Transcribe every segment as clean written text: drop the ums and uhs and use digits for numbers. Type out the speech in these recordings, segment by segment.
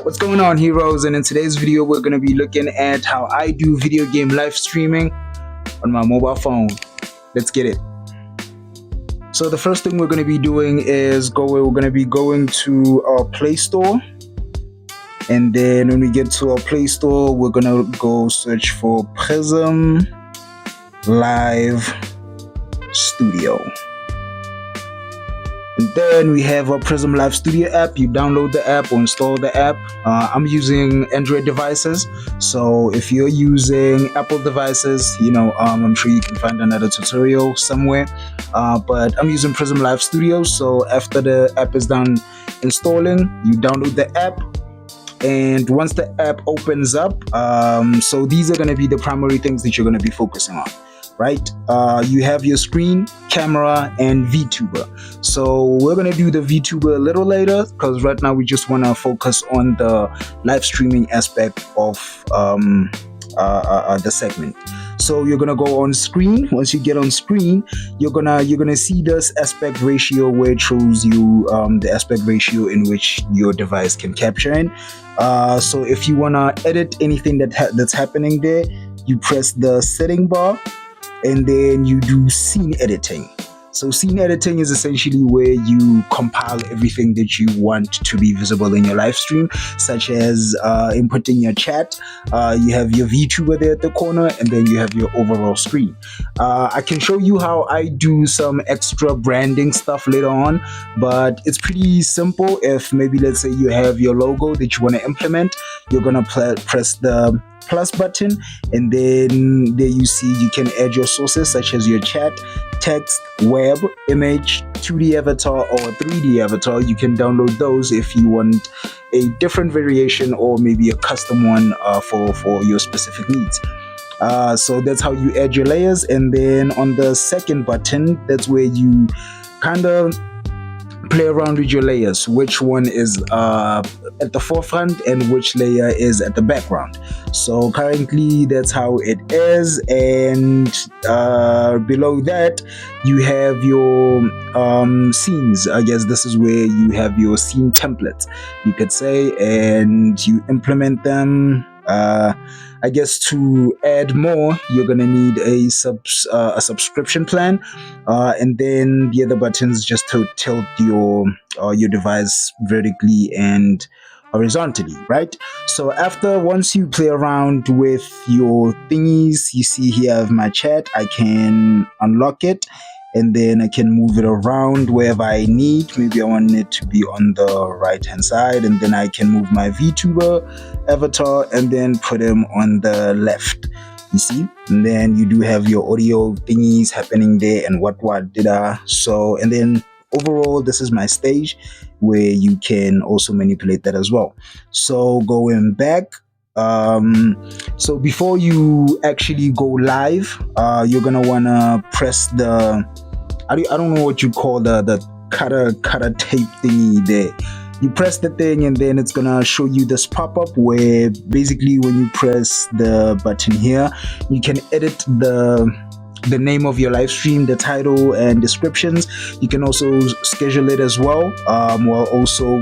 What's going on, heroes? And in today's video we're going to be looking at how I do video game live streaming on my mobile phone. Let's get it. So the first thing we're going to be doing is we're going to be going to our Play Store, and then when we get to our Play Store we're going to go search for Prism Live Studio. And then we have our Prism Live Studio app. You download the app or install the app. I'm using Android devices, so if you're using Apple devices, I'm sure you can find another tutorial somewhere. But I'm using Prism Live Studio, so after the app is done installing, you download the app. And once the app opens up, so these are going to be the primary things that you're going to be focusing on. Right, you have your screen, camera, and VTuber. So we're gonna do the VTuber a little later because right now we just want to focus on the live streaming aspect of the segment. So you're gonna go on screen. Once you get on screen, you're gonna see this aspect ratio where it shows you the aspect ratio in which your device can capture in. So if you wanna edit anything that's happening there, you press the setting bar. And then you do scene editing. So scene editing is essentially where you compile everything that you want to be visible in your live stream, such as inputting your chat. You have your VTuber there at the corner, and then you have your overall screen. I can show you how I do some extra branding stuff later on, but it's pretty simple. If maybe let's say you have your logo that you want to implement, you're gonna press the plus button, and then there you see you can add your sources such as your chat, text, web, image, 2D avatar, or 3D avatar. You can download those if you want a different variation or maybe a custom one for your specific needs. So that's how you add your layers. And then on the second button, that's where you kind of play around with your layers, which one is at the forefront and which layer is at the background. So currently that's how it is, and below that you have your scenes. I guess this is where you have your scene templates, you could say, and you implement them. I guess to add more, you're gonna need a subscription plan, and then the other buttons just to tilt your device vertically and horizontally, right? So once you play around with your thingies, you see here I have my chat. I can unlock it, and then I can move it around wherever I need. Maybe I want it to be on the right hand side, and then I can move my VTuber avatar and then put him on the left. You see, and then you do have your audio thingies happening there and what did I. So, and then overall, this is my stage where you can also manipulate that as well. So going back, so before you actually go live, you're gonna wanna press the I don't know what you call the cutter tape thingy there. You press the thing, and then it's gonna show you this pop-up where basically when you press the button here, you can edit the name of your live stream, the title and descriptions. You can also schedule it as well, while also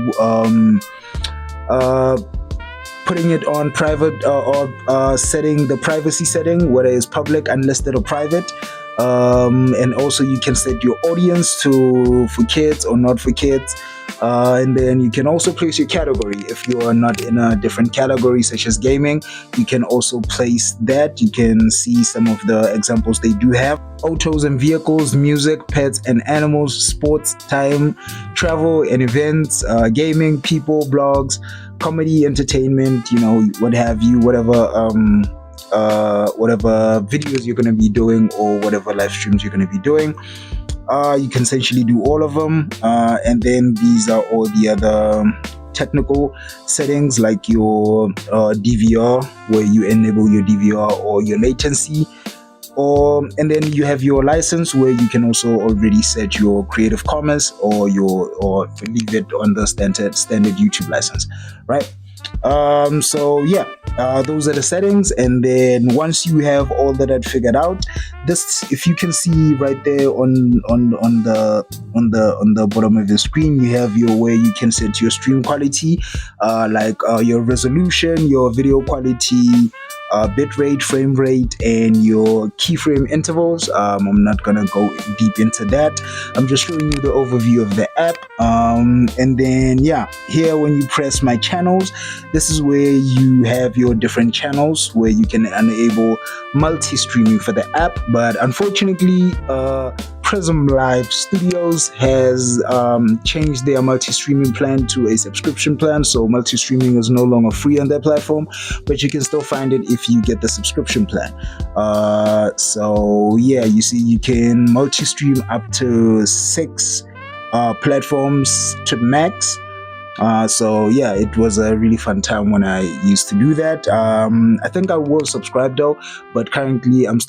putting it on private or setting the privacy setting, whether it's public, unlisted, or private. And also you can set your audience for kids or not for kids. And then you can also place your category. If you are not in a different category such as gaming, you can also place that. You can see some of the examples they do have: autos and vehicles, music, pets and animals, sports, time, travel and events, gaming, people, blogs, comedy, entertainment, what have you, whatever videos you're going to be doing or whatever live streams you're going to be doing. You can essentially do all of them, and then these are all the other technical settings like your DVR, where you enable your DVR or your latency, and then you have your license, where you can also already set your Creative Commons or leave it on the standard YouTube license, right? So yeah, Those are the settings, and then once you have all that figured out, this, if you can see right there on the bottom of the screen, you have your where you can set your stream quality, your resolution, your video quality, bit rate, frame rate, and your keyframe intervals. I'm not gonna go deep into that. I'm just showing you the overview of the app. And then yeah, here when you press my channels, this is where you have your different channels where you can enable multi-streaming for the app. But unfortunately, Prism Live Studios has changed their multi-streaming plan to a subscription plan, so multi-streaming is no longer free on their platform, but you can still find it if you get the subscription plan. So yeah, you see, you can multi-stream up to 6 platforms to max. So yeah, it was a really fun time when I used to do that. I think I will subscribe though, but currently I'm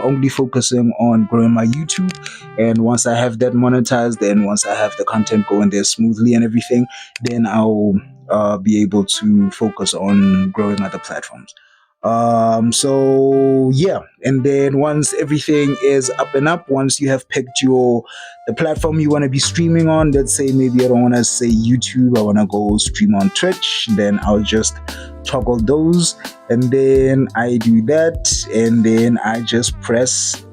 only focusing on growing my YouTube, and once I have that monetized, and once I have the content going there smoothly and everything, then I'll be able to focus on growing other platforms. So yeah, and then once everything is up and up, once you have picked the platform you want to be streaming on, let's say maybe I don't want to say YouTube, I want to go stream on Twitch, then I'll just toggle those, and then I do that, and then I just press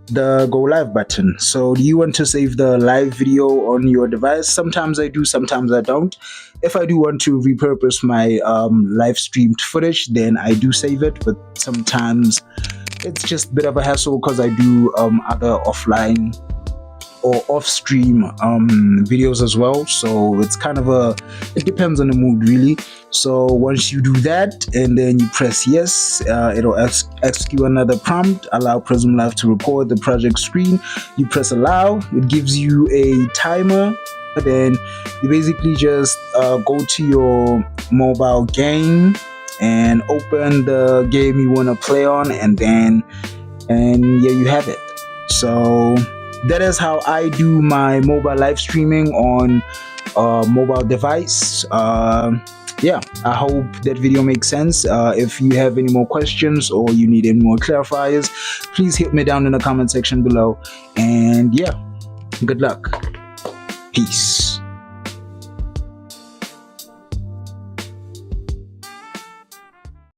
the go live button. So do you want to save the live video on your device? Sometimes I do, sometimes I don't. If I do want to repurpose my live streamed footage, then I do save it, but sometimes it's just a bit of a hassle because I do other offline or off-stream videos as well, so it's kind of it depends on the mood really. So once you do that and then you press yes, it'll ask you another prompt: allow Prism Live to record the project screen. You press allow, it gives you a timer, then you basically just go to your mobile game and open the game you want to play on, and yeah, you have it. So that is how I do my mobile live streaming on mobile device. Yeah, I hope that video makes sense. If you have any more questions or you need any more clarifiers, please hit me down in the comment section below. And yeah, good luck. Peace.